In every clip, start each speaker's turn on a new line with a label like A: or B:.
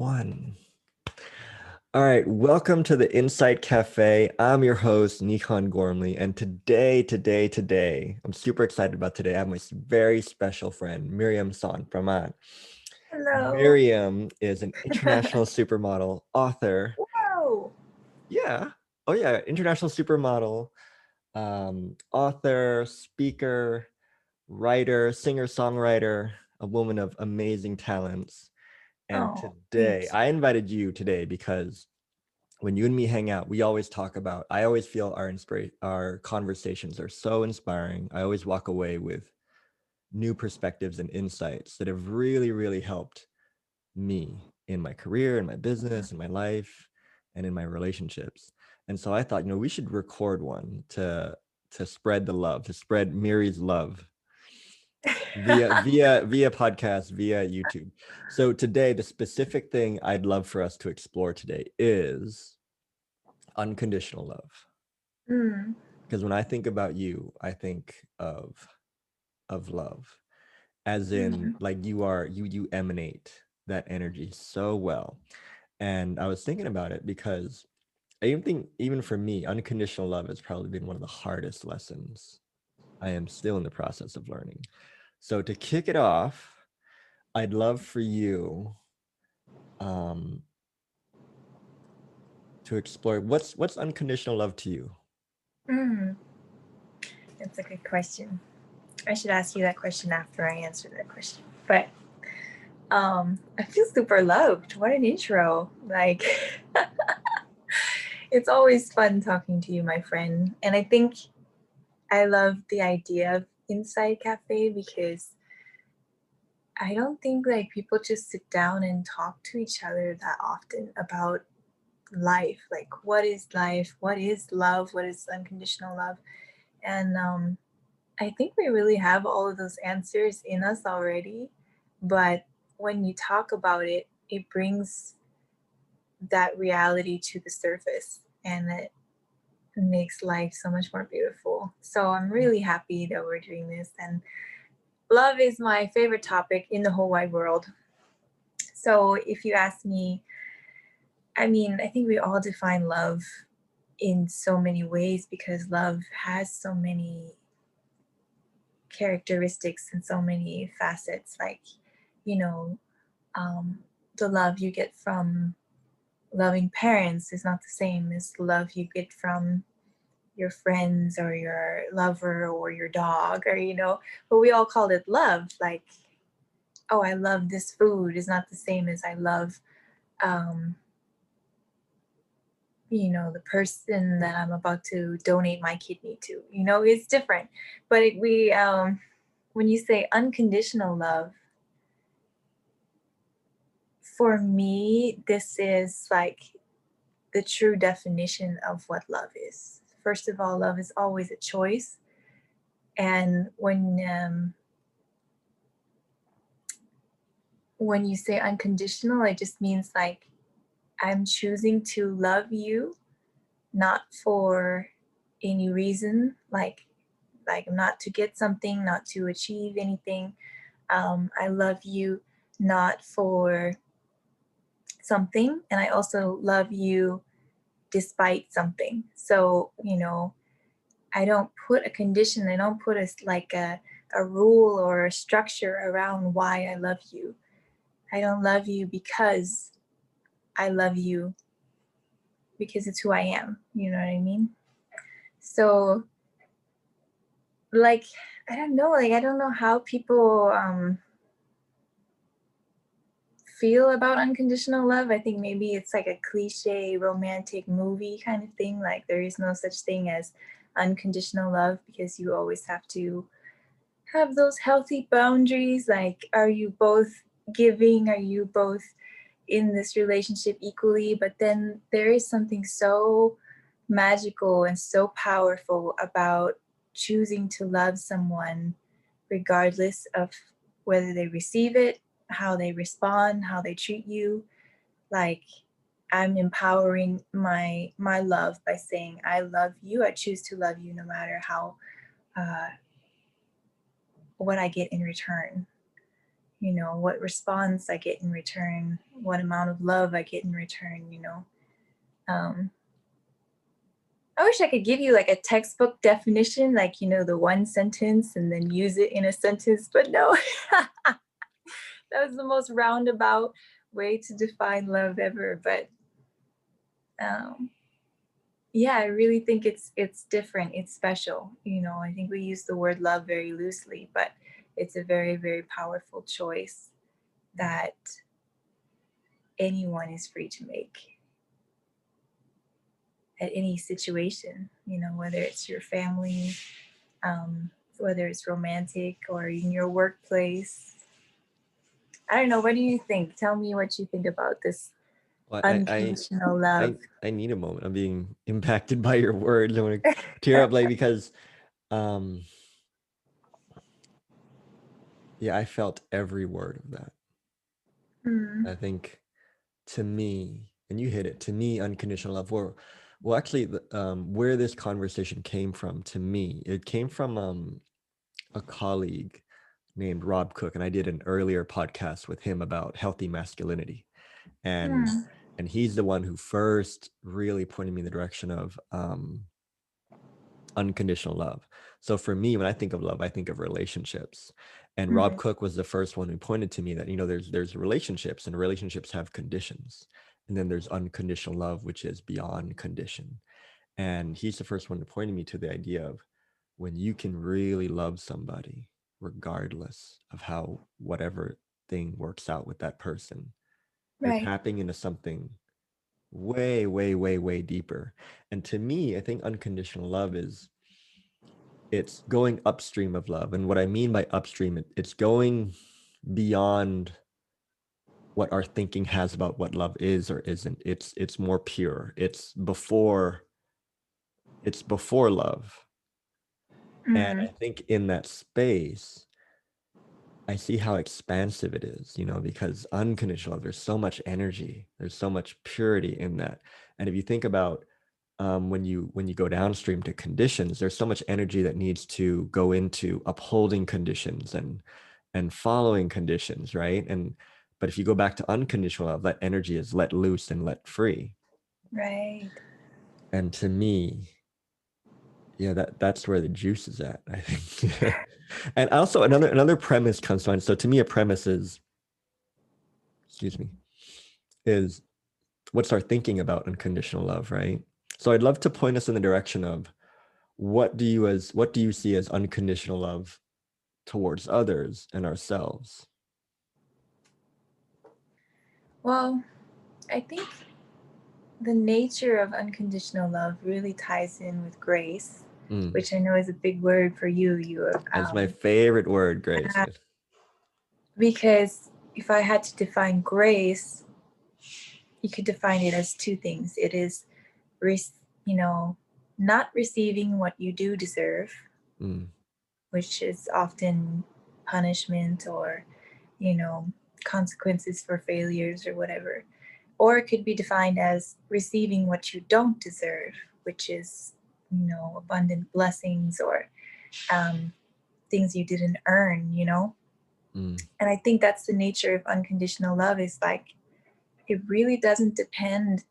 A: One. All right, welcome to the 𝗖𝗍 Cafe. I'm your host, 𝗍𝗁 𝗂𝗏, and today, I'm super excited about today. I have my very special friend, Miriam Sornprommas.
B: Hello.
A: Miriam is an international supermodel, author.
B: Whoa.
A: Yeah. Oh yeah, international supermodel, author, speaker, writer, singer-songwriter, a woman of amazing talents. And
B: Oh,
A: today,
B: thanks.
A: I invited you today because when you and me hang out, we always talk about, I always feel our conversations are so inspiring. I always walk away with new perspectives and insights that have really, really helped me in my career, in my business, in my life, and in my relationships. And so I thought, we should record one to spread the love, to spread Miri's love via podcast, via YouTube. So today, the specific thing I'd love for us to explore today is unconditional love.
B: Mm.
A: Because when I think about you, I think of love, as in
B: Mm.
A: like you emanate that energy so well. And I was thinking about it because I even think, even for me, unconditional love has probably been one of the hardest lessons I am still in the process of learning. So to kick it off, I'd love for you to explore what's unconditional love to you.
B: Mm. That's a good question. I should ask you that question after I answer that question. But I feel super loved. What an intro. Like it's always fun talking to you, my friend. And I think I love the idea of 𝗖𝗍 Cafe because I don't think like people just sit down and talk to each other that often about life. Like what is life? What is love? What is unconditional love? And I think we really have all of those answers in us already. But when you talk about it, it brings that reality to the surface and it makes life so much more beautiful. So I'm really happy that we're doing this. And love is my favorite topic in the whole wide world. So if you ask me, I mean, I think we all define love in so many ways because love has so many characteristics and so many facets. Like, you know, um, the love you get from loving parents is not the same as the love you get from your friends or your lover or your dog, or but we all call it love. Like, oh, I love this food is not the same as I love um, the person that I'm about to donate my kidney to. It's different. But when you say unconditional love, for me, this is like the true definition of what love is. First of all, love is always a choice. And when you say unconditional, it just means like I'm choosing to love you, not for any reason, like not to get something, not to achieve anything. I love you not for something, and I also love you despite something. So I don't put a condition, I don't put a rule or a structure around why I love you. I don't love you because I love you because it's who I am. You know what I mean? So like I don't know, how people feel about unconditional love. I think maybe it's like a cliche romantic movie kind of thing. Like there is no such thing as unconditional love because you always have to have those healthy boundaries. Like, are you both giving? Are you both in this relationship equally? But then there is something so magical and so powerful about choosing to love someone regardless of whether they receive it, how they respond, how they treat you. Like, I'm empowering my love by saying I love you. I choose to love you no matter how what I get in return. you know, what response I get in return, what amount of love I get in return, you know. I wish I could give you like a textbook definition, like, you know, the one sentence and then use it in a sentence, but no. That was the most roundabout way to define love ever. But yeah, I really think it's different. It's special. You know, I think we use the word love very loosely, but it's a very, very powerful choice that anyone is free to make at any situation, you know, whether it's your family, whether it's romantic or in your workplace. I don't know. What do you think? Tell me what you think about this
A: Well,
B: unconditional love.
A: I need a moment. I'm being impacted by your words. I want to tear up, like, because yeah, I felt every word of that. I think, to me, and you hit it, to me, unconditional love, well, actually, where this conversation came from, to me, it came from a colleague named Rob Cook, and I did an earlier podcast with him about healthy masculinity, and he's the one who first really pointed me in the direction of unconditional love. So for me, when I think of love, I think of relationships. And Rob Cook was the first one who pointed to me that, you know, there's relationships, and relationships have conditions. And then there's unconditional love, which is beyond condition. And he's the first one to point me to the idea of when you can really love somebody, regardless of how whatever thing works out with that person, you're
B: Right.
A: tapping into something way, way, way, way deeper. And to me, I think unconditional love it's going upstream of love. And what I mean by upstream, it's going beyond what our thinking has about what love is or isn't. It's more pure. It's before love. And I think in that space, I see how expansive it is, you know, because unconditional love, there's so much energy, there's so much purity in that. And if you think about when you go downstream to conditions, there's so much energy that needs to go into upholding conditions and following conditions, right? But if you go back to unconditional love, that energy is let loose and let free.
B: Right.
A: And to me, yeah, that's where the juice is at, I think. And also another premise comes to mind. So to me, a premise is, excuse me, is what's our thinking about unconditional love, right? So I'd love to point us in the direction of what do you see as unconditional love towards others and ourselves?
B: Well, I think the nature of unconditional love really ties in with grace, which I know is a big word for you.
A: That's my favorite word, grace.
B: Because if I had to define grace, you could define it as two things. It is, you know, not receiving what you do deserve, which is often punishment or, you know, consequences for failures or whatever. Or it could be defined as receiving what you don't deserve, which is, you know, abundant blessings or things you didn't earn, you know? And I think that's the nature of unconditional love, is like, it really doesn't depend.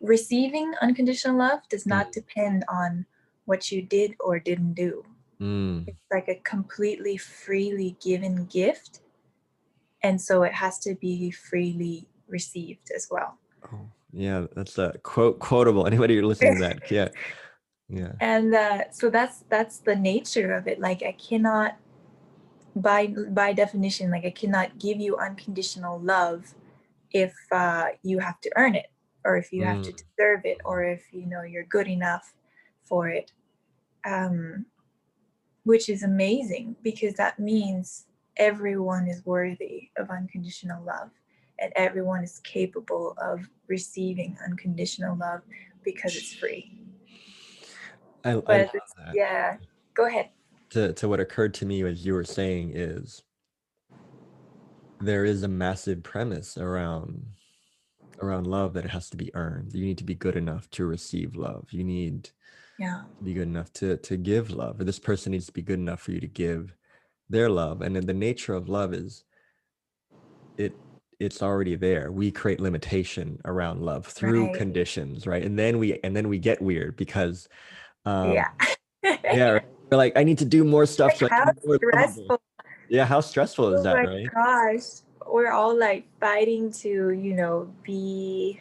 B: Receiving unconditional love does not depend on what you did or didn't do. It's like a completely freely given gift. And so it has to be freely received as well.
A: Oh, yeah, that's a quotable. Anybody who's listening to that, yeah.
B: And so that's the nature of it. Like, I cannot, by definition, like, I cannot give you unconditional love if you have to earn it, or if you have to deserve it, or if, you know, you're good enough for it, which is amazing, because that means everyone is worthy of unconditional love, and everyone is capable of receiving unconditional love because it's free.
A: I love that.
B: Yeah, go ahead.
A: To what occurred to me as you were saying is there is a massive premise around love that it has to be earned. You need to be good enough to receive love. You need to be good enough to give love, or this person needs to be good enough for you to give their love. And then the nature of love is it's already there. We create limitation around love through
B: Right.
A: conditions, right? And then we get weird because
B: Yeah.
A: yeah, right? We're like, I need to do more stuff
B: Like
A: so I
B: how
A: can be more lovable.
B: stressful.
A: Yeah, how stressful is
B: Oh
A: that,
B: my
A: right?
B: gosh. We're all like fighting to, be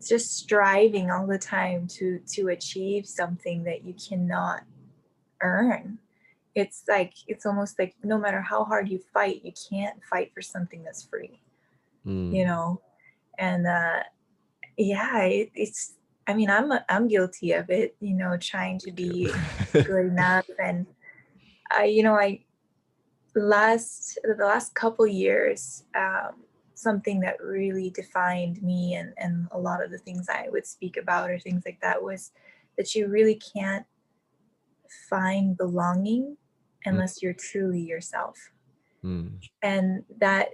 B: just striving all the time to achieve something that you cannot earn. It's like it's almost like no matter how hard you fight, you can't fight for something that's free, you
A: Mm,
B: know? And yeah, it's I mean, I'm guilty of it, trying to
A: me too.
B: be good enough. And I the last couple years, something that really defined me and a lot of the things I would speak about or things like that was that you really can't find belonging
A: Mm,
B: unless you're truly yourself.
A: mm,
B: And that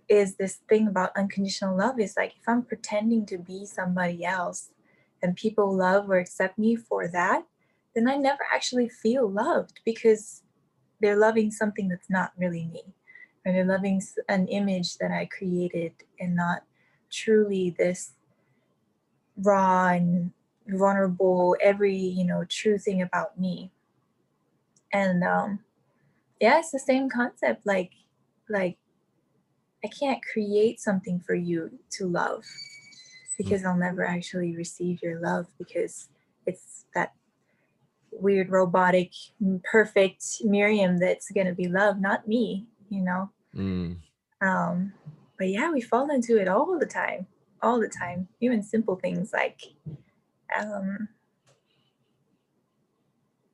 B: is this thing about unconditional love is like if I'm pretending to be somebody else and people love or accept me for that, then I never actually feel loved because they're loving something that's not really me, or they're loving an image that I created and not truly this raw and vulnerable every true thing about me. And yeah, it's the same concept. Like I can't create something for you to love
A: mm.
B: because I'll never actually receive your love because it's that weird robotic perfect Miriam that's going to be loved, not me.
A: Mm.
B: um but yeah, we fall into it all the time, even simple things like um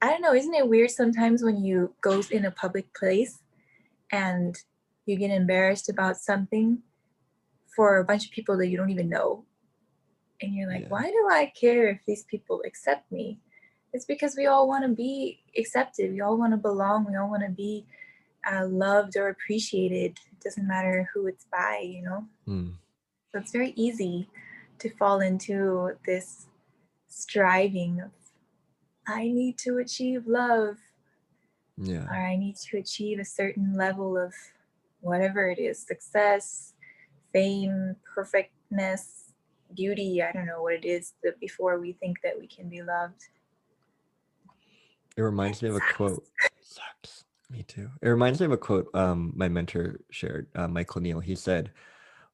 B: I don't know, isn't it weird sometimes when you go in a public place and you get embarrassed about something for a bunch of people that you don't even know. And you're like,
A: Yeah.
B: why do I care if these people accept me? It's because we all want to be accepted. We all want to belong. We all want to be loved or appreciated. It doesn't matter who it's by.
A: Mm.
B: So it's very easy to fall into this striving of, I need to achieve love,
A: Yeah.
B: or I need to achieve a certain level of whatever it is, success, fame, perfectness, beauty. I don't know what it is that before we think that we can be loved.
A: It
B: It
A: reminds me of a quote.
B: sucks.
A: Sucks. Me too. It reminds me of a quote my mentor shared, Michael Neal. He said,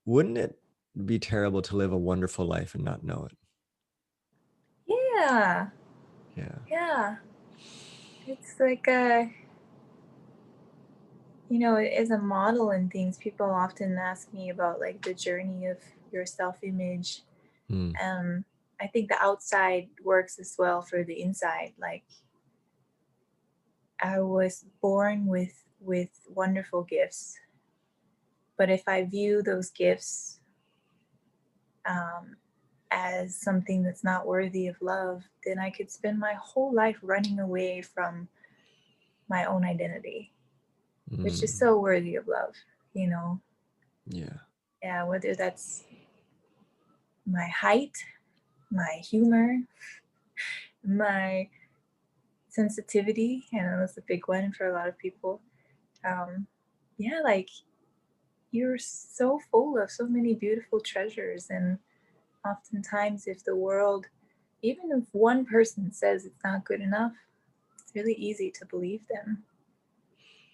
A: "Wouldn't it be terrible to live a wonderful life and not know it?"
B: Yeah,
A: Yeah.
B: yeah. It's like as a model and things, people often ask me about like the journey of your self-image.
A: Mm.
B: Um, I think the outside works as well for the inside. Like I was born with wonderful gifts, but if I view those gifts um, as something that's not worthy of love, then I could spend my whole life running away from my own identity, which is
A: Mm.
B: so worthy of love, you know?
A: Yeah.
B: Yeah, whether that's my height, my humor, my sensitivity. I know that's a big one for a lot of people. Um, yeah, like you're so full of so many beautiful treasures. And oftentimes, if the world, even if one person says it's not good enough, it's really easy to believe them.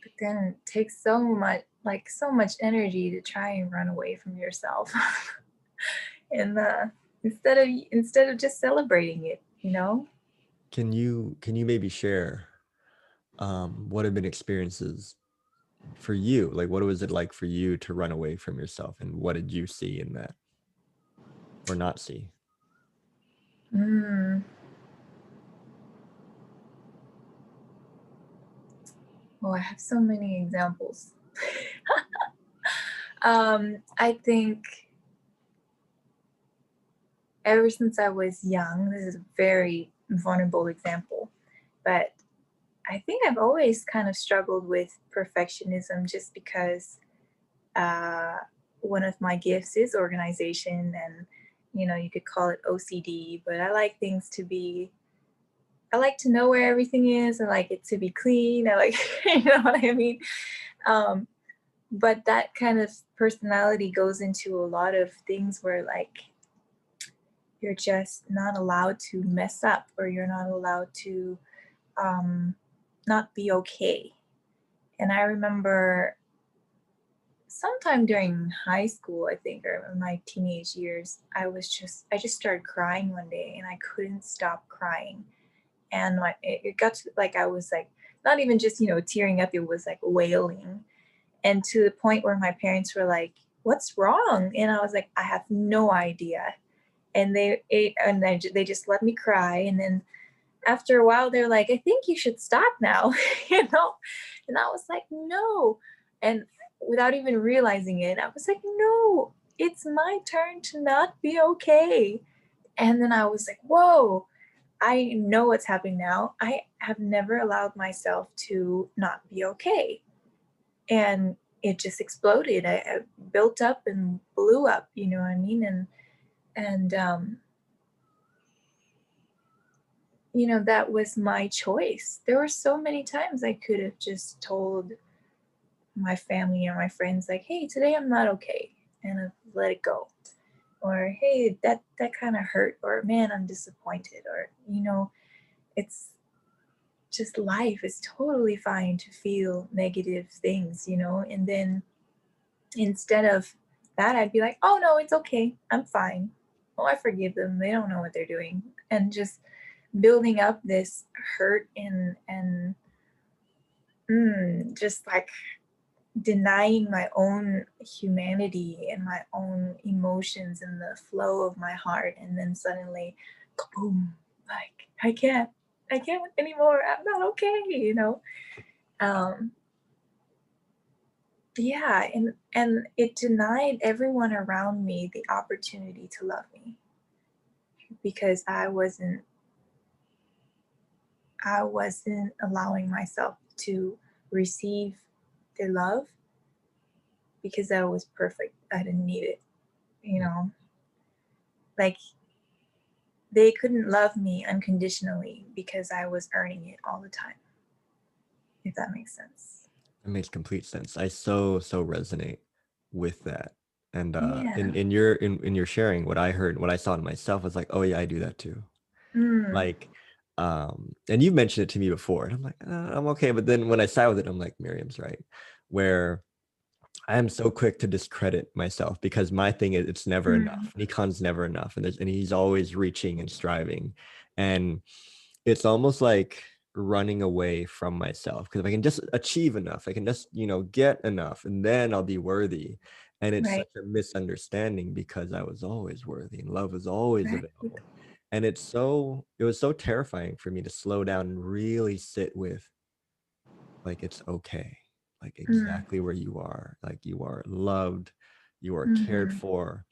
B: But then it takes so much energy to try and run away from yourself. And instead of just celebrating it.
A: Can you maybe share what have been experiences for you? Like, what was it like for you to run away from yourself, and what did you see in that or not see?
B: Mm. Oh, I have so many examples. I think ever since I was young, this is a very vulnerable example, but I think I've always kind of struggled with perfectionism just because uh, one of my gifts is organization, and you could call it OCD, but I like things to be I like to know where everything is. I like it to be clean. I like, you know what I mean? Um, but that kind of personality goes into a lot of things where like you're just not allowed to mess up, or you're not allowed to um, not be okay. And I remember sometime during high school, I think, or my teenage years, I just started crying one day and I couldn't stop crying. And it got to like, I was like, not even just, tearing up, it was like wailing. And to the point where my parents were like, "What's wrong?" And I was like, "I have no idea." And they just let me cry. And then after a while, they're like, "I think you should stop now," you know? And I was like, "No." And without even realizing it, I was like, "No, it's my turn to not be okay." And then I was like, "Whoa, I know what's happening now. I have never allowed myself to not be okay." And it just exploded. I built up and blew up, you know what I mean? And that was my choice. There were so many times I could have just told my family or my friends like, "Hey, today I'm not okay," and I've let it go. Or, "Hey, that kind of hurt," or, "Man, I'm disappointed," or, it's just life. It's totally fine to feel negative things, and then instead of that, I'd be like, "Oh no, it's okay. I'm fine. Oh, I forgive them. They don't know what they're doing." And just building up this hurt and just like denying my own humanity and my own emotions and the flow of my heart, and then suddenly, boom! Like I can't anymore. I'm not okay. Um, yeah, and it denied everyone around me the opportunity to love me, because I wasn't allowing myself to receive their love because I was perfect. I didn't need it, you know. Like they couldn't love me unconditionally because I was earning it all the time. If that makes sense.
A: That makes complete sense. I so resonate with that. And
B: Yeah.
A: in your sharing, what I heard, what I saw in myself was like, oh yeah, I do that too.
B: Mm,
A: Like, and you mentioned it to me before, and I'm like, I'm okay. But then when I sat with it, I'm like, Miriam's right. Where I am so quick to discredit myself because my thing is it's never
B: mm,
A: enough. Nikon's never enough, and he's always reaching and striving, and it's almost like running away from myself because if I can just achieve enough, I can just get enough, and then I'll be worthy. And it's
B: right.
A: such a misunderstanding because I was always worthy and love was always
B: Right.
A: available, and it was so terrifying for me to slow down and really sit with like it's okay, like
B: Mm,
A: exactly where you are, like you are loved, you are cared
B: mm-hmm.
A: for.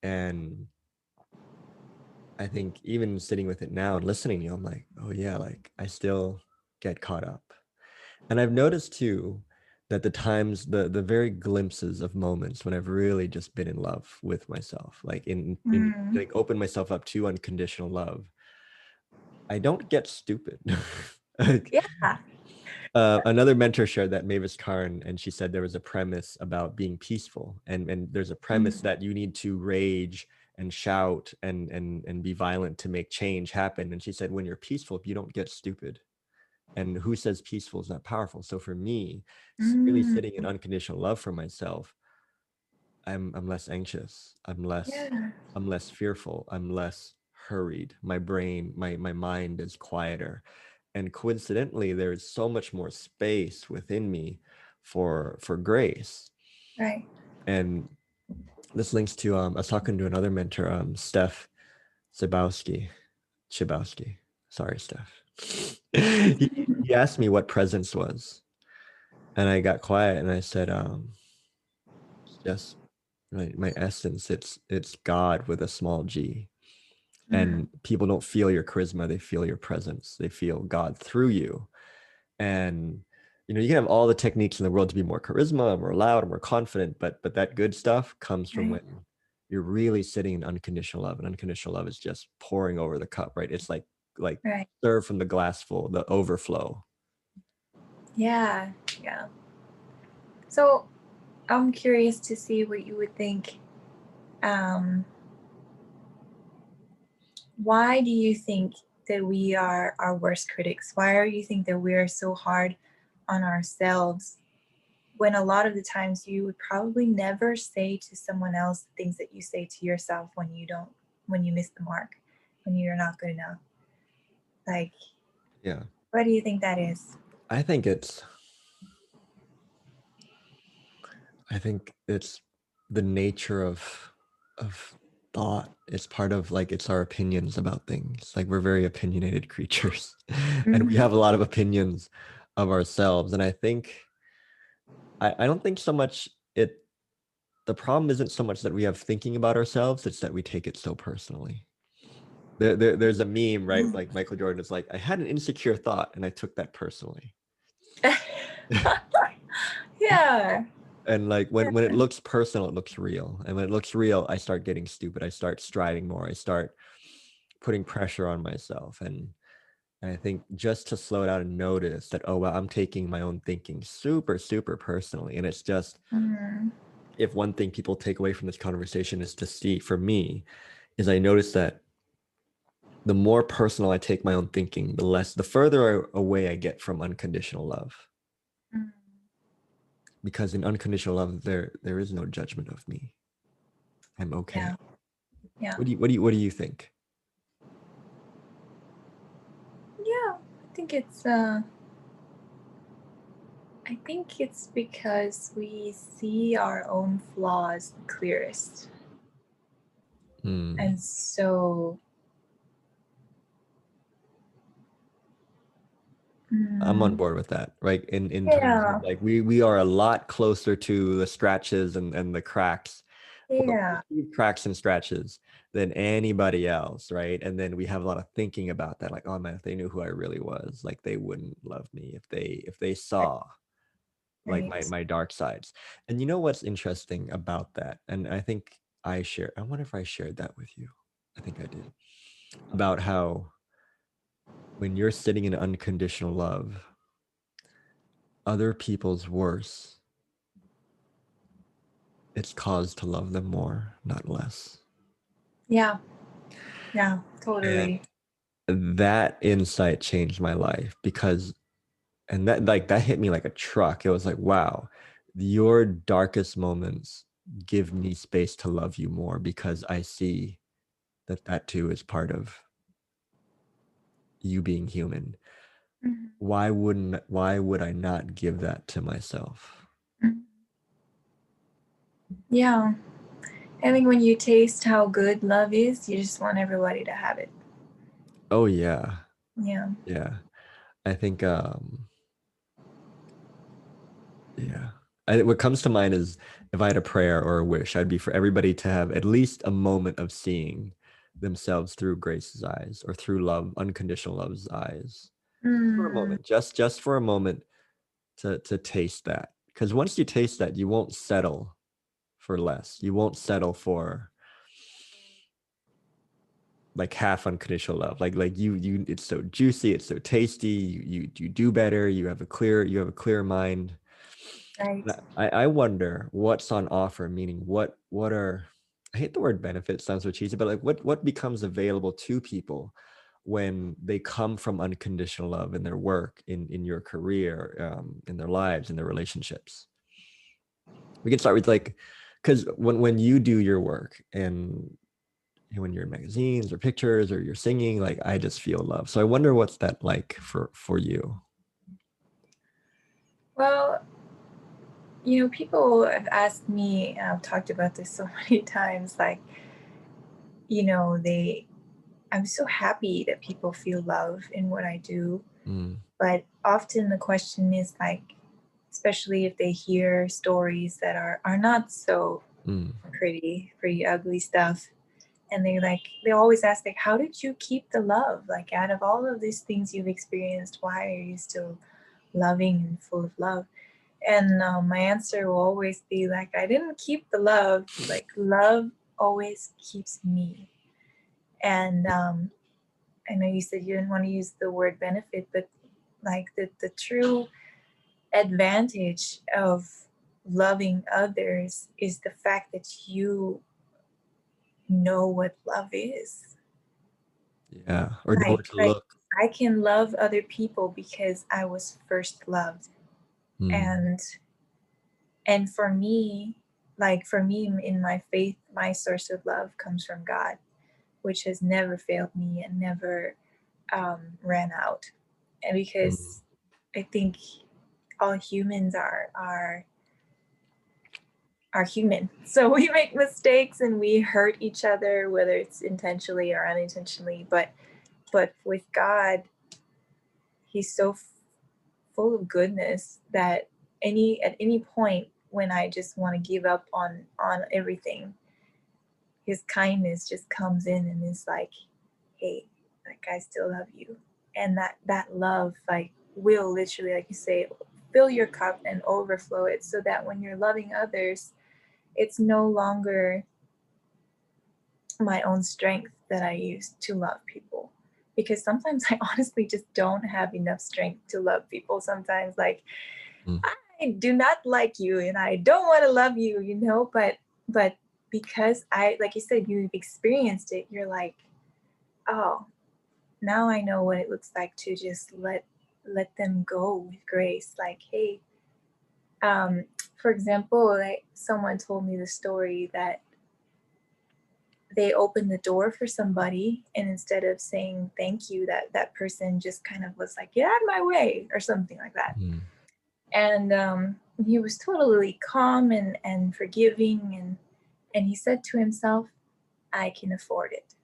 A: And I think even sitting with it now and listening to you, I'm like, oh yeah, like I still get caught up. And I've noticed too that the times, the very glimpses of moments when I've really just been in love with myself, like in
B: Mm.
A: like open myself up to unconditional love, I don't get stupid. Like,
B: Yeah.
A: another mentor shared that 𝗂𝗶𝗁, and she said there was a premise about being peaceful, and there's a premise
B: Mm,
A: that you need to rage and shout and be violent to make change happen. And she said when you're peaceful, you don't get stupid. And who says peaceful is not powerful? So for me, really
B: mm,
A: sitting in unconditional love for myself, I'm less anxious.
B: yeah.
A: I'm less fearful. I'm less hurried. My brain, my mind is quieter. And coincidentally, there's so much more space within me for grace.
B: Right.
A: And this links to I was talking to another mentor, 𝗖𝗶𝗁𝗫𝗁. Sorry, Steph. He asked me what presence was, and I got quiet and I said, it's just my essence. It's God with a small g.
B: Mm,
A: And people don't feel your charisma, they feel your presence, they feel God through you. And you can have all the techniques in the world to be more charisma, more loud, more confident, but that good stuff comes from
B: right.
A: when you're really sitting in unconditional love. And unconditional love is just pouring over the cup, right? It's like like
B: Right.
A: serve from the glass full, the overflow.
B: Yeah. Yeah. So I'm curious to see what you would think. Why do you think that we are our worst critics? Why do you think that we are so hard on ourselves when a lot of the times you would probably never say to someone else the things that you say to yourself when you miss the mark, when you're not good enough? Like,
A: Yeah.
B: what do you think that is?
A: I think it's the nature of thought. It's part of like, it's our opinions about things. Like, we're very opinionated creatures and we
B: Mhm.
A: have a lot of opinions of ourselves. And I think I don't think so much the problem isn't so much that we have thinking about ourselves, it's that we take it so personally. There's a meme, right? Like Michael Jordan is like, I had an insecure thought and I took that personally.
B: Yeah.
A: And like when it looks personal, it looks real. And when it looks real, I start getting stupid. I start striving more. I start putting pressure on myself. And I think just to slow down and notice that, oh, well, I'm taking my own thinking super, super personally. And it's just,
B: Mhm.
A: if one thing people take away from this conversation is to see, for me, is I notice that the more personal I take my own thinking, the further away I get from unconditional love.
B: Mhm.
A: Because in unconditional love, there is no judgment of me. I'm okay.
B: Yeah. Yeah.
A: What do you think?
B: Yeah. I think it's because we see our own flaws the clearest. And so
A: I'm on board with that, right? In terms
B: yeah.
A: of like, we are a lot closer to the scratches and the cracks, or
B: Yeah.
A: perceived cracks and scratches than anybody else, right? And then we have a lot of thinking about that, like, oh man, if they knew who I really was, like they wouldn't love me if they saw like
B: Right.
A: my dark sides. And you know what's interesting about that? And I think I wonder if I shared that with you. I think I did. About how when you're sitting in unconditional love, other people's worse, it's cause to love them more, not less.
B: Yeah. Yeah.
A: And
B: Totally.
A: that insight changed my life because, and that hit me like a truck. It was like, wow, your darkest moments give me space to love you more because I see that too is part of you being human.
B: Mhm.
A: Why would I not give that to myself?
B: Mhm. Yeah. I think when you taste how good love is, you just want everybody to have it.
A: Oh yeah.
B: Yeah.
A: Yeah. I think yeah. What comes to mind is, if I had a prayer or a wish, I'd be for everybody to have at least a moment of seeing themselves through Grace's eyes, or through love, unconditional love's eyes. For a
B: Mm.
A: moment, just for a moment, to taste that. Because once you taste that, you won't settle for less. You won't settle for like half unconditional love. Like you it's so juicy, it's so tasty, you do better, you have a clear mind.
B: Right.
A: I wonder what's on offer, meaning what are, I hate the word benefit, sounds so cheesy, but like what becomes available to people when they come from unconditional love in their work, in your career, in their lives, in their relationships. We can start with like, because when you do your work, and when you're in magazines or pictures or you're singing, like I just feel love. So I wonder what's that like for you.
B: Well, people have asked me, I've talked about this so many times, like, I'm so happy that people feel love in what I do.
A: Mm,
B: But often the question is like, especially if they hear stories that are not so
A: mm,
B: pretty ugly stuff. And they always ask, like, how did you keep the love? Like, out of all of these things you've experienced, why are you still loving and full of love? And my answer will always be like, I didn't keep the love. Like, love always keeps me. And I know you said you didn't want to use the word benefit, but like the true advantage of loving others is the fact that you know what love is.
A: Yeah, or know where to
B: Like
A: look.
B: I can love other people because I was first loved.
A: Mm,
B: And for me, like for me in my faith, my source of love comes from God, which has never failed me and never ran out. And
A: mm,
B: because I think all humans are human, so we make mistakes and we hurt each other, whether it's intentionally or unintentionally. But with God, He's so full of goodness that at any point when I just want to give up on everything, His kindness just comes in and is like, hey, like I still love you. And that love like will literally, like you say, fill your cup and overflow it, so that when you're loving others, it's no longer my own strength that I use to love people. Because sometimes I honestly just don't have enough strength to love people. Sometimes, like,
A: mm,
B: I do not like you and I don't want to love you, you know, but because like you said, you've experienced it, you're like, oh, now I know what it looks like to just let them go with grace. Like, hey, um, for example, like someone told me the story that they opened the door for somebody, and instead of saying thank you, that person just kind of was like, get out of my way or something like that.
A: mm,
B: And he was totally calm and forgiving, and he said to himself, I can afford it.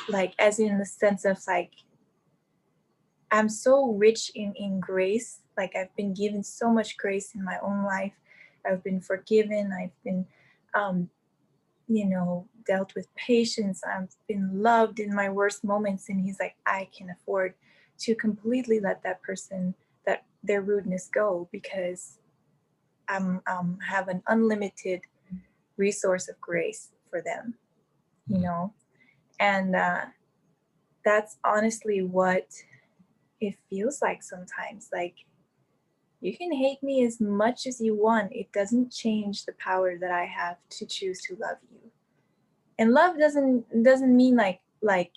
B: Like, as in the sense of like, I'm so rich in grace. Like, I've been given so much grace in my own life. I've been forgiven. I've been, um, dealt with patience. I've been loved in my worst moments. And he's like, I can afford to completely let that person, that their rudeness go, because I'm have an unlimited resource of grace for them, you
A: mm,
B: know? And that's honestly what it feels like sometimes. Like, you can hate me as much as you want. It doesn't change the power that I have to choose to love you. And love doesn't mean like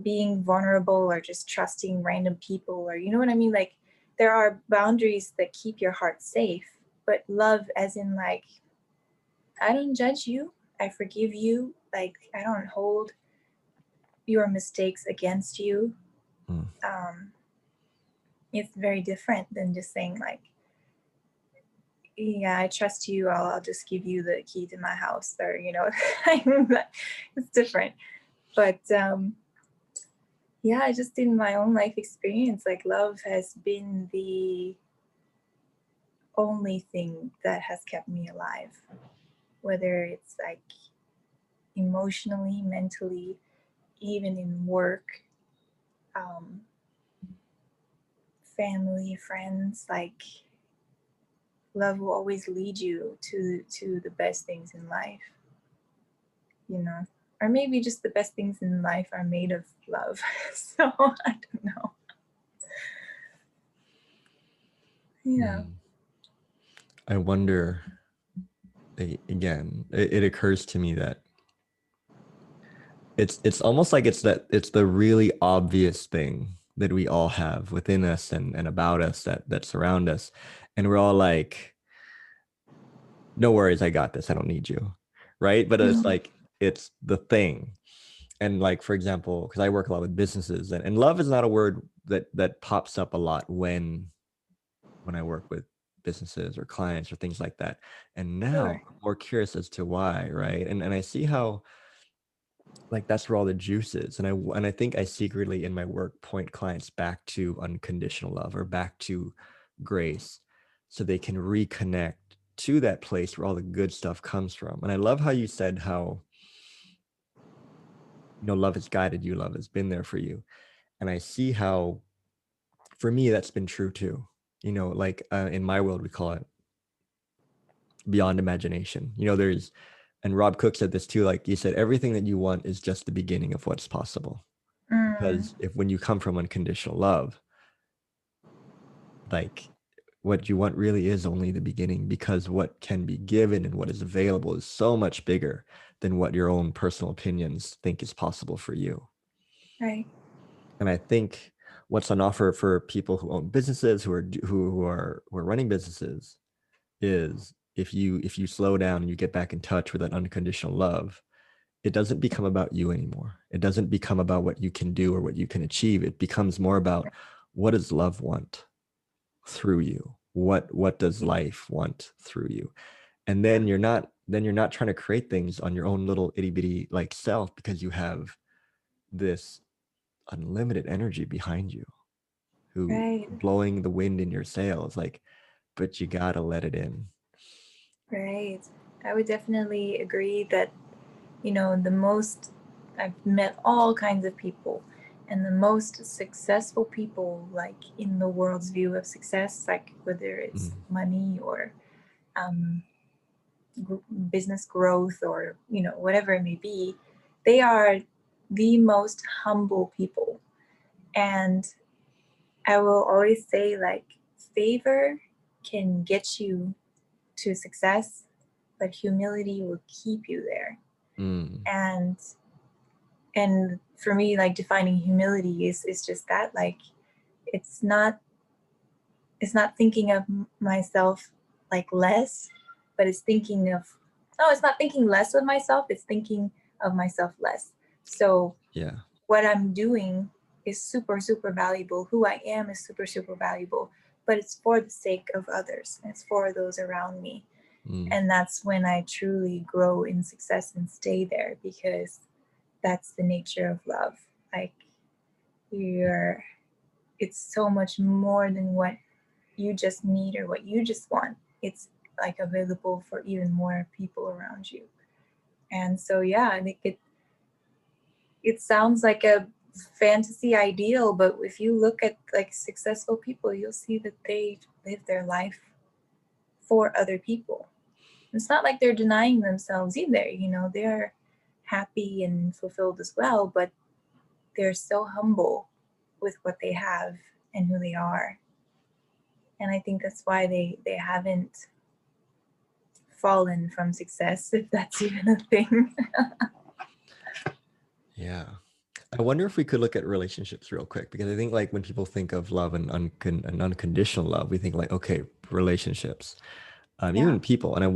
B: being vulnerable or just trusting random people, or you know what I mean? Like, there are boundaries that keep your heart safe, but love as in like, I don't judge you. I forgive you. Like, I don't hold your mistakes against you.
A: mm.
B: Um, it's very different than just saying like, yeah, I trust you. I'll just give you the key to my house, or it's different. But yeah, just in my own life experience, like love has been the only thing that has kept me alive, whether it's like emotionally, mentally, even in work, um, family, friends. Like, love will always lead you to the best things in life, you know. Or maybe just the best things in life are made of love. So I don't know. Yeah.
A: Mm. I wonder, again, it occurs to me that it's almost like it's the really obvious thing that we all have within us and about us that surround us. And we're all like, no worries, I got this. I don't need you. Right. But it's
B: Mhm.
A: like it's the thing. And like, for example, because I work a lot with businesses, and love is not a word that pops up a lot when I work with businesses or clients or things like that. And now
B: Sure.
A: I'm more curious as to why, right? And I see how like that's where all the juice is. And I think I secretly in my work point clients back to unconditional love or back to grace so they can reconnect to that place where all the good stuff comes from. And I love how you said how love has guided you, love has been there for you. And I see how for me that's been true too. Like in my world we call it beyond imagination. There's, and Rob Cook said this too, like you said, everything that you want is just the beginning of what's possible. Because if when you come from unconditional love, like what you want really is only the beginning, because what can be given and what is available is so much bigger than what your own personal opinions think is possible for you.
B: Right.
A: And I think what's on offer for people who own businesses, who are running businesses, is if you slow down and you get back in touch with that unconditional love, it doesn't become about you anymore. It doesn't become about what you can do or what you can achieve. It becomes more about, what does love want through you? What does life want through you? And then you're not trying to create things on your own little itty bitty like self, because you have this unlimited energy behind you who
B: Right.
A: blowing the wind in your sails, like, but you gotta let it in.
B: Right. I would definitely agree that, I've met all kinds of people, and the most successful people, like in the world's view of success, like whether it's money or um, business growth or, whatever it may be, they are the most humble people. And I will always say, like, favor can get you to success, but humility will keep you there. And for me, like, defining humility is just that, like, it's not thinking of myself like less, but it's thinking of, no, it's not thinking less of myself, it's thinking of myself less. So
A: Yeah.
B: what I'm doing is super, super valuable. Who I am is super, super valuable, but it's for the sake of others. It's for those around me. And that's when I truly grow in success and stay there, because that's the nature of love. Like, it's so much more than what you just need or what you just want. It's like available for even more people around you. And so, yeah, I think it sounds like a fantasy ideal, but if you look at like successful people, you'll see that they live their life for other people. It's not like they're denying themselves either, they're happy and fulfilled as well, but they're so humble with what they have and who they are. And I think that's why they haven't fallen from success, if that's even a thing.
A: Yeah. I wonder if we could look at relationships real quick, because I think like when people think of love and unconditional love, we think like, okay, relationships, even people. And I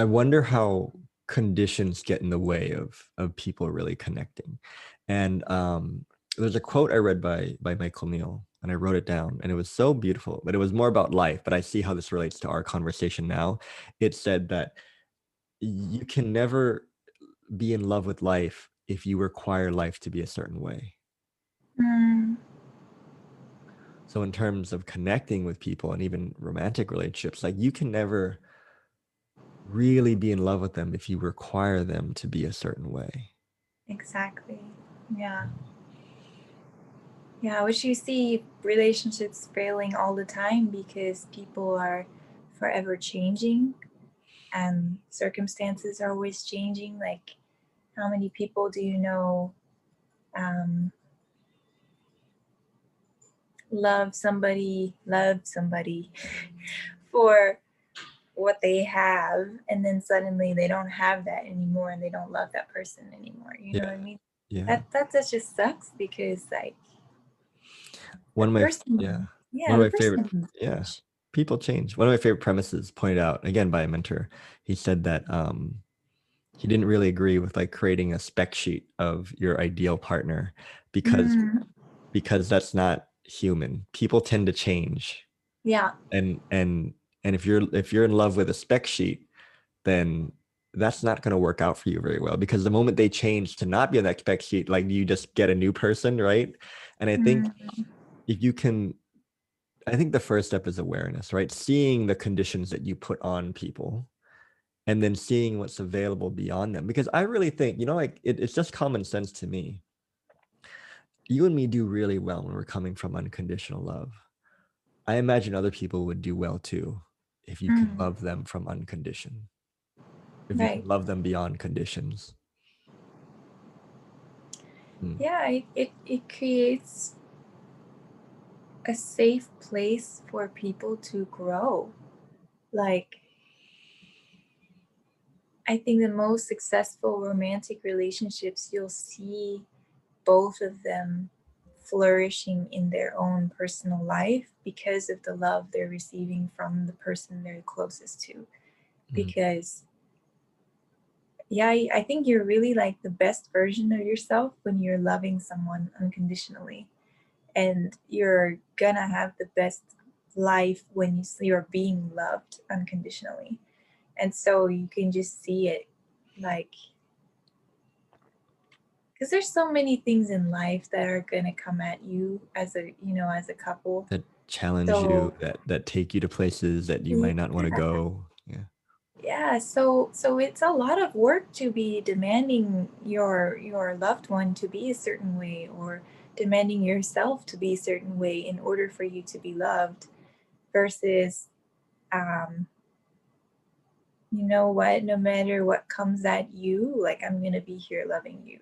A: wonder how conditions get in the way of people really connecting. And there's a quote I read by Michael Neal, and I wrote it down, and it was so beautiful, but it was more about life. But I see how this relates to our conversation now. It said that you can never be in love with life if you require life to be a certain way.
B: Mm,
A: So in terms of connecting with people and even romantic relationships, like you can never really be in love with them if you require them to be a certain way.
B: exactly. Yeah. Yeah, which you see relationships failing all the time because people are forever changing and circumstances are always changing. Like, how many people do you know um, love somebody for what they have, and then suddenly they don't have that anymore and they don't love that person anymore? You know what I
A: Yeah.
B: mean?
A: Yeah.
B: That just sucks, because like the
A: One of my, yeah,
B: person,
A: one
B: yeah,
A: of
B: the
A: my favorite,
B: person
A: yeah, people change. One of my favorite premises pointed out again by a mentor. He said that he didn't really agree with like creating a spec sheet of your ideal partner, because
B: mm,
A: that's not human. People tend to change.
B: yeah.
A: And if you're in love with a spec sheet, then that's not going to work out for you very well, because the moment they change to not be on that spec sheet, like you just get a new person, right? And I think
B: Mm,
A: if you can, I think the first step is awareness, right? Seeing the conditions that you put on people, and then seeing what's available beyond them. Because I really think, like it's just common sense to me. You and me do really well when we're coming from unconditional love. I imagine other people would do well too if you can
B: mm,
A: love them from unconditioned, if you can
B: right.
A: love them beyond conditions. Mm.
B: yeah, it creates a safe place for people to grow. Like, I think the most successful romantic relationships, you'll see both of them flourishing in their own personal life because of the love they're receiving from the person they're closest to.
A: Mm.
B: Because, yeah, I think you're really like the best version of yourself when you're loving someone unconditionally. And you're gonna have the best life when you're being loved unconditionally. And so you can just see it, like, because there's so many things in life that are gonna come at you as a, as a couple.
A: That challenge you,
B: So
A: that take you to places that you
B: yeah,
A: might not want to go. Yeah.
B: yeah, so it's a lot of work to be demanding your loved one to be a certain way, or demanding yourself to be a certain way in order for you to be loved, versus, um you know what, no matter what comes at you, like, I'm gonna be here loving you.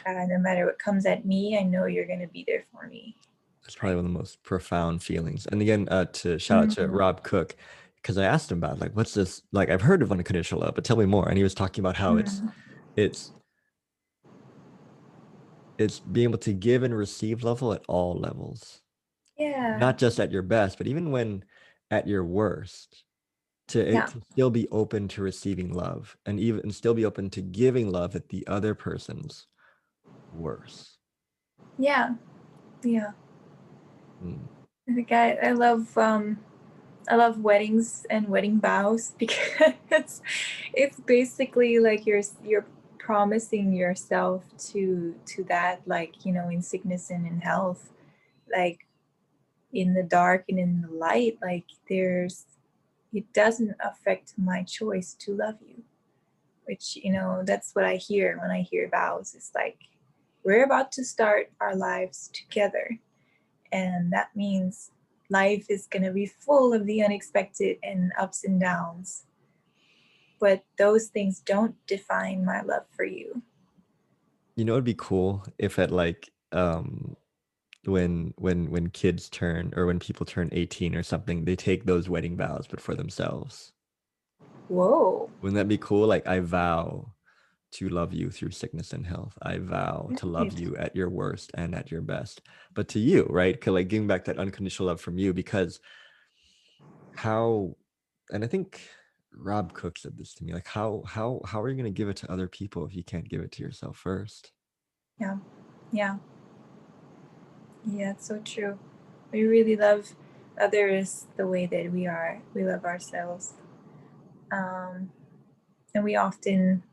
B: No matter what comes at me, I know you're gonna be there for me.
A: That's probably
B: Like,
A: one of the most profound feelings. And again, to shout out to
B: mm,
A: Rob Cook, because I asked him about like, what's this? Like, I've heard of unconditional love, but tell me more. And he was talking about how
B: mm,
A: it's it's being able to give and receive love at all levels,
B: yeah,
A: not just at your best, but even when at your worst,
B: yeah,
A: to still be open to receiving love, and even still be open to giving love at the other person's worst.
B: yeah, yeah.
A: Mm.
B: I think I love weddings and wedding vows because it's basically like you're promising yourself to that, like, in sickness and in health, like, in the dark and in the light, like, it doesn't affect my choice to love you, which, that's what I hear when I hear vows. It's like, we're about to start our lives together, and that means life is going to be full of the unexpected and ups and downs, but those things don't define my love for you.
A: You know, it'd be cool if at like when kids turn, or when people turn 18 or something, they take those wedding vows but for themselves.
B: Whoa.
A: Wouldn't that be cool? Like, I vow to love you through sickness and health. I vow to love
B: Right.
A: you at your worst and at your best. But to you, right? 'Cause like giving back that unconditional love from you, because how, and I think Rob Cook said this to me, like, how are you going to give it to other people if you can't give it to yourself first?
B: Yeah. Yeah. Yeah, it's so true. We really love others the way that we love ourselves. Um, and
A: Mm.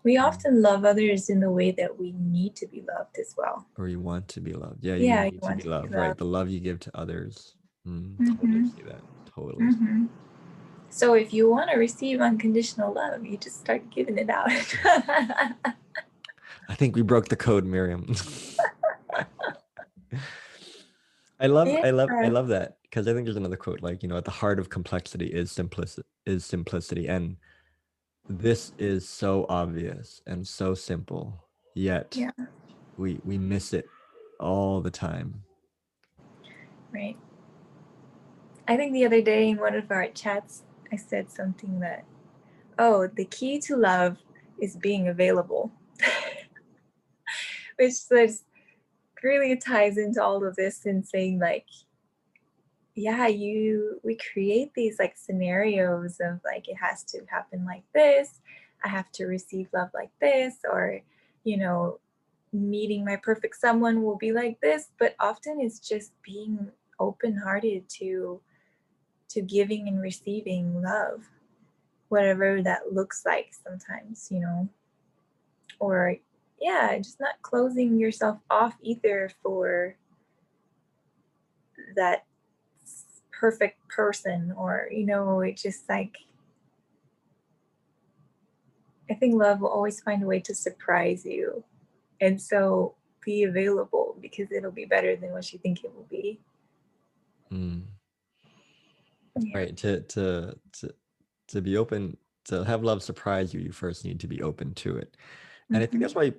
B: we often love others in the way that we need to be loved as well.
A: Or you want to be loved. Yeah, you
B: Yeah, you
A: need to
B: want
A: be
B: to be
A: loved, right?
B: loved.
A: The love you give to others. Totally
B: Mm-hmm.
A: see that. Totally.
B: Mm-hmm. So if you want to receive unconditional love, you just start giving it out.
A: I think we broke the code, Miriam. I
B: Yeah.
A: love that, because I think there's another quote, like, at the heart of complexity is simplicity. And this is so obvious and so simple, yet
B: Yeah.
A: we miss it all the time.
B: Right. I think the other day in one of our chats, I said something that, oh, the key to love is being available, which just really ties into all of this and saying, like, yeah, we create these like scenarios of like, it has to happen like this. I have to receive love like this, or, you know, meeting my perfect someone will be like this. But often it's just being open hearted to giving and receiving love, whatever that looks like sometimes, or yeah, just not closing yourself off either for that perfect person, or, it's just like, I think love will always find a way to surprise you. And so be available because it'll be better than what you think it will be.
A: Mm.
B: Yeah.
A: Right. To be open, to have love surprise you, you first need to be open to it. And I think
B: Mhm.
A: that's why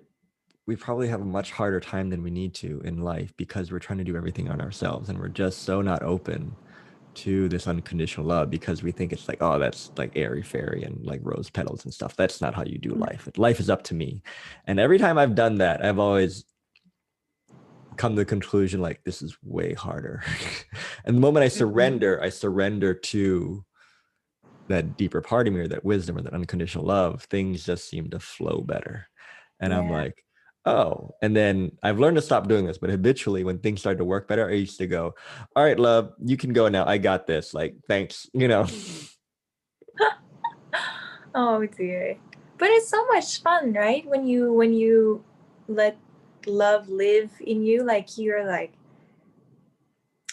A: we probably have a much harder time than we need to in life, because we're trying to do everything on ourselves, and we're just so not open to this unconditional love, because we think it's like, oh, that's like airy fairy and like rose petals and stuff. That's not how you do life. Life is up to me. And every time I've done that, I've always come to the conclusion like, this is way harder. And the moment I surrender to that deeper part of me, or that wisdom, or that unconditional love, things just seem to flow better. And I'm
B: Yeah.
A: like, oh. And then I've learned to stop doing this, but habitually when things started to work better, I used to go, all right, love, you can go now. I got this. Like, thanks, you know.
B: Oh dear. But it's so much fun, right? When you let love live in you, like you're like,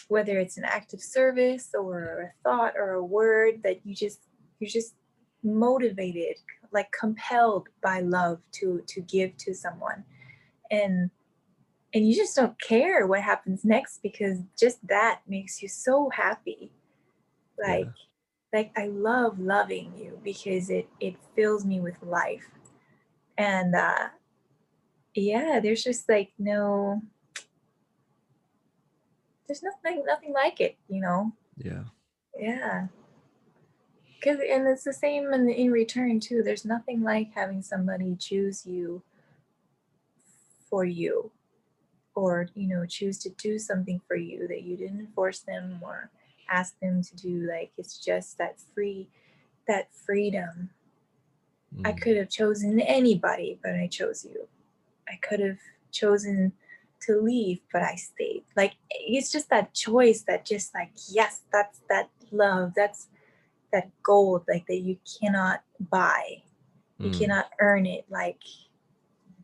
B: whether it's an act of service or a thought or a word, that you're just motivated, like compelled by love to give to someone. And and you just don't care what happens next, because just that makes you so happy. Like
A: Yeah.
B: like I love loving you because it fills me with life. And yeah, there's just like no, there's nothing like it, you know.
A: Yeah.
B: Yeah. Cause, and it's the same in return too. There's nothing like having somebody choose you for you, or choose to do something for you that you didn't force them or ask them to do. Like, it's just that freedom. I
A: Mm.
B: could have chosen anybody, but I chose you. I could have chosen to leave, but I stayed. Like, it's just that choice that just like, yes, that's that love. That's that gold, like, that you cannot buy. You
A: Mm.
B: cannot earn it. Like,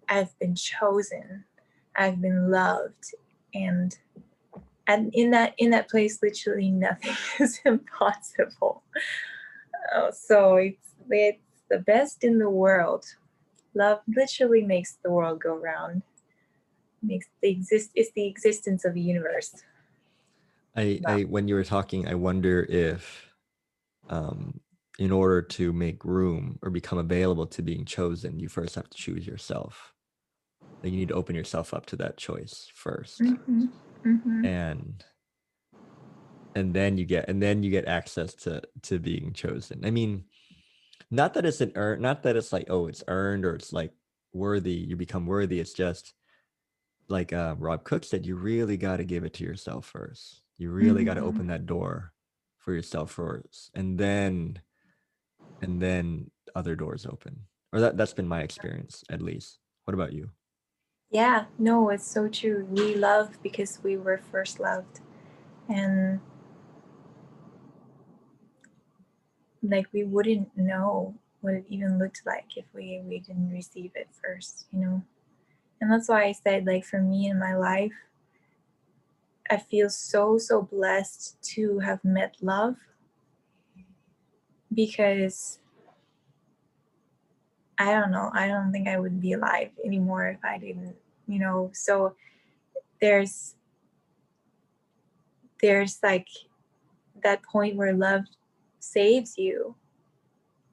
B: I've been chosen. I've been loved. And in that place, literally nothing is impossible. So it's the best in the world. Love literally makes the world go round. Makes it's the existence of the universe. Love.
A: When you were talking, I wonder if, um, in order to make room or become available to being chosen, you first have to choose yourself. Like, you need to open yourself up to that choice first.
B: Mm-hmm. Mm-hmm.
A: And then you get access to being chosen. I mean, not that it's an earn, not that it's like, oh, it's earned, or it's like worthy, you become worthy. It's just like, Rob Cook said, you really got to give it to yourself first. You really got to
B: Mm-hmm.
A: open that door for yourself first, and then other doors open. Or that's been my experience, at least. What about you?
B: Yeah, no, it's so true. We love because we were first loved. And like, we wouldn't know what it even looked like if we didn't receive it first. And that's why I said, like, for me in my life, I feel so blessed to have met love, because I don't know, I don't think I would be alive anymore if I didn't. So there's like that point where love saves you,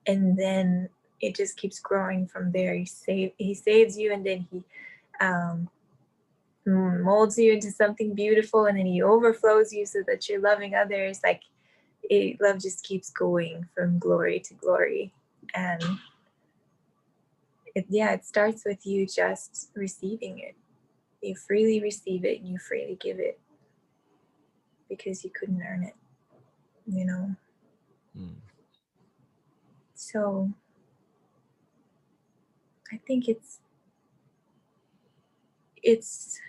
B: and then it just keeps growing from there. He saves you, and then he um, molds you into something beautiful, and then he overflows you so that you're loving others. Like, love just keeps going from glory to glory. And it starts with you just receiving it. You freely receive it, and you freely give it, because you couldn't earn it.
A: Mm.
B: So I think it's it's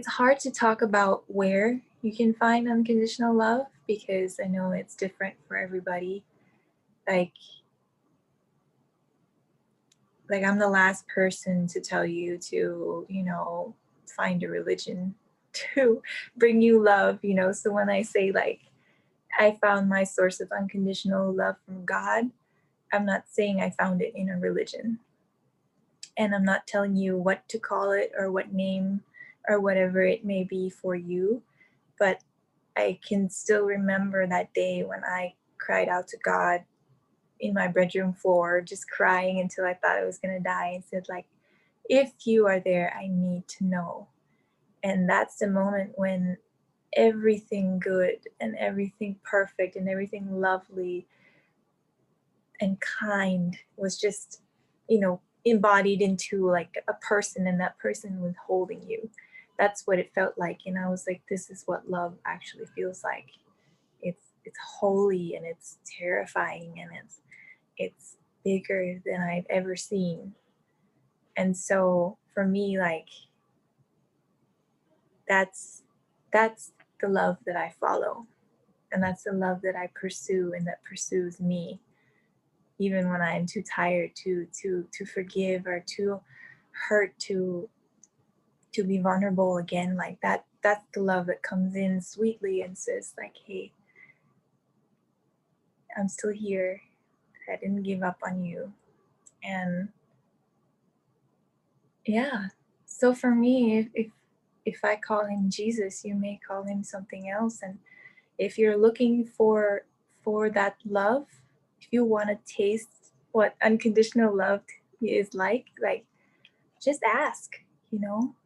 B: hard to talk about where you can find unconditional love, because I know it's different for everybody. Like I'm the last person to tell you to, find a religion to bring you love. So when I say, like, I found my source of unconditional love from God, I'm not saying I found it in a religion. And I'm not telling you what to call it or what name or whatever it may be for you. But I can still remember that day when I cried out to God in my bedroom floor, just crying until I thought I was gonna die, and said like, if you are there, I need to know. And that's the moment when everything good and everything perfect and everything lovely and kind was just, embodied into like a person, and that person was holding you. That's what it felt like. And I was like, this is what love actually feels like. It's holy and it's terrifying and it's bigger than I've ever seen. And so for me, like, that's the love that I follow, and that's the love that I pursue and that pursues me, even when I'm too tired to forgive or too hurt to be vulnerable again. Like that's the love that comes in sweetly and says like, hey, I'm still here. I didn't give up on you. And yeah, so for me, if I call him Jesus, you may call him something else. And if you're looking for that love, if you want to taste what unconditional love is like, just ask, you know,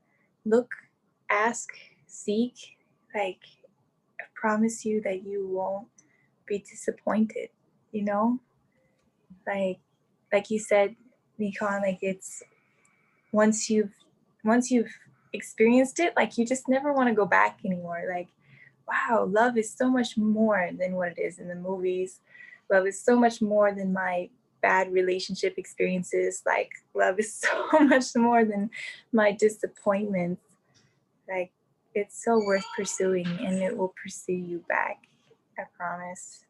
B: look, ask, seek. Like, I promise you that you won't be disappointed, you know? Like like you said, Nikon, like it's once you've once you've experienced it, like you just never want to go back anymore. Like, wow, love is so much more than what it is in the movies. Love is so much more than my bad relationship experiences. Like, love is so much more than my disappointments. Like, it's so worth pursuing, and it will pursue you back. I promise.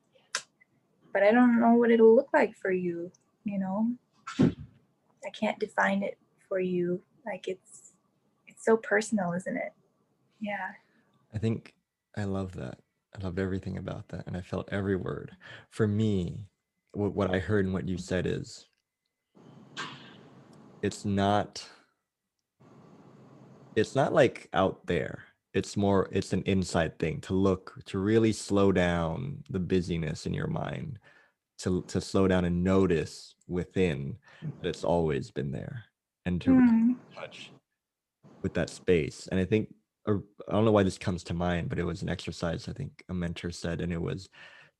B: But I don't know what it'll look like for you, you know? I can't define it for you. Like, it's so personal, isn't it? Yeah.
A: I think I love that. I loved everything about that, and I felt every word. For me, what I heard and what you said is, it's not like out there. It's an inside thing, to look, to really slow down the busyness in your mind, to slow down and notice within that it's always been there, and to really
B: Mm.
A: touch with that space. And I think, or I don't know why this comes to mind, but it was an exercise I think a mentor said, and it was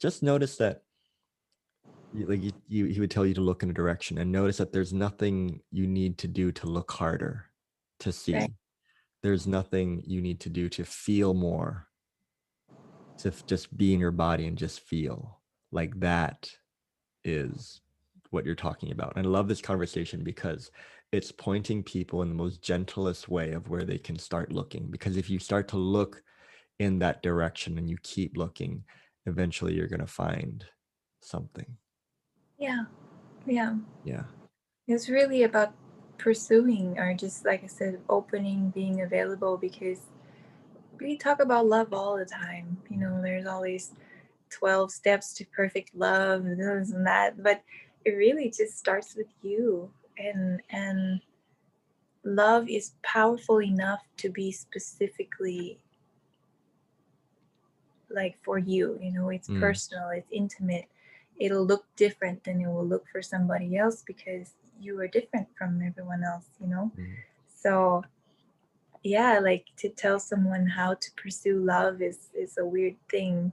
A: just notice that he would tell you to look in a direction and notice that there's nothing you need to do to look harder to
B: Right.
A: see. There's nothing you need to do to feel more, to just be in your body and just feel. Like, that is what you're talking about. And I love this conversation because it's pointing people in the most gentlest way of where they can start looking. Because if you start to look in that direction and you keep looking, eventually you're going to find something.
B: Yeah. Yeah.
A: Yeah.
B: It's really about pursuing, or just like I said, opening, being available, because we talk about love all the time. You know, there's all these 12 steps to perfect love and this and that, but it really just starts with you. And love is powerful enough to be specifically like for you. You know, it's
A: Mm.
B: personal, it's intimate. It'll look different than it will look for somebody else because you are different from everyone else, you know?
A: Mm.
B: So yeah, like to tell someone how to pursue love is a weird thing.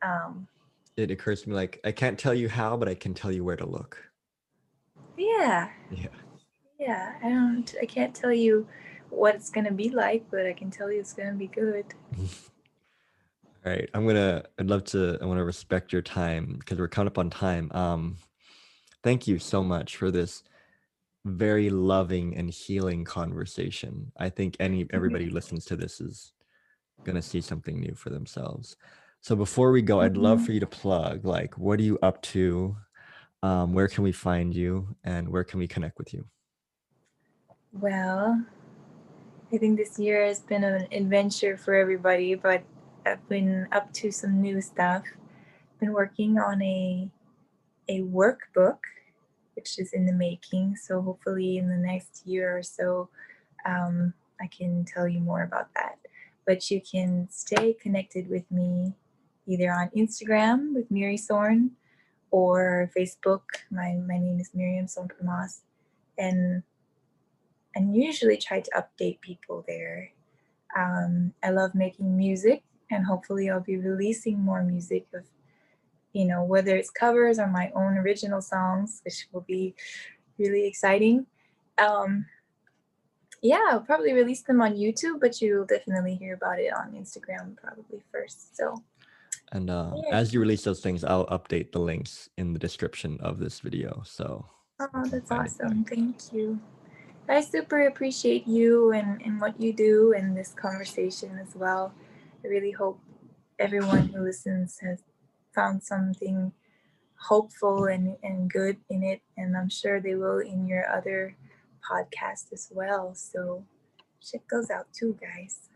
B: um
A: It occurs to me, like, I can't tell you how, but I can tell you where to look.
B: yeah.
A: Yeah.
B: Yeah, I can't tell you what it's gonna be like, but I can tell you it's gonna be good.
A: All right. I want to respect your time because we're coming up on time. Thank you so much for this very loving and healing conversation. I think everybody who listens to this is going to see something new for themselves. So before we go, I'd love
B: Mhm.
A: for you to plug, like, what are you up to? Where can we find you, and where can we connect with you?
B: Well, I think this year has been an adventure for everybody, but I've been up to some new stuff. Been working on a workbook, which is in the making. So hopefully in the next year or so, I can tell you more about that. But you can stay connected with me either on Instagram with Miri Sorn, or Facebook. My name is Miriam Sornprommas, and usually try to update people there. I love making music, and hopefully I'll be releasing more music of, whether it's covers or my own original songs, which will be really exciting. Yeah, I'll probably release them on YouTube, but you'll definitely hear about it on Instagram probably first. So
A: And
B: yeah.
A: as you release those things, I'll update the links in the description of this video. So
B: Oh,
A: you can
B: that's
A: find it there.
B: awesome. Thank you. I super appreciate you and what you do and this conversation as well. I really hope everyone who listens has found something hopeful and good in it. And I'm sure they will in your other podcast as well. So check those out too, guys.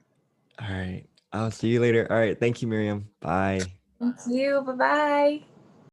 A: All right. I'll see you later. All right. Thank you, Miriam. Bye.
B: Thank you. Bye bye.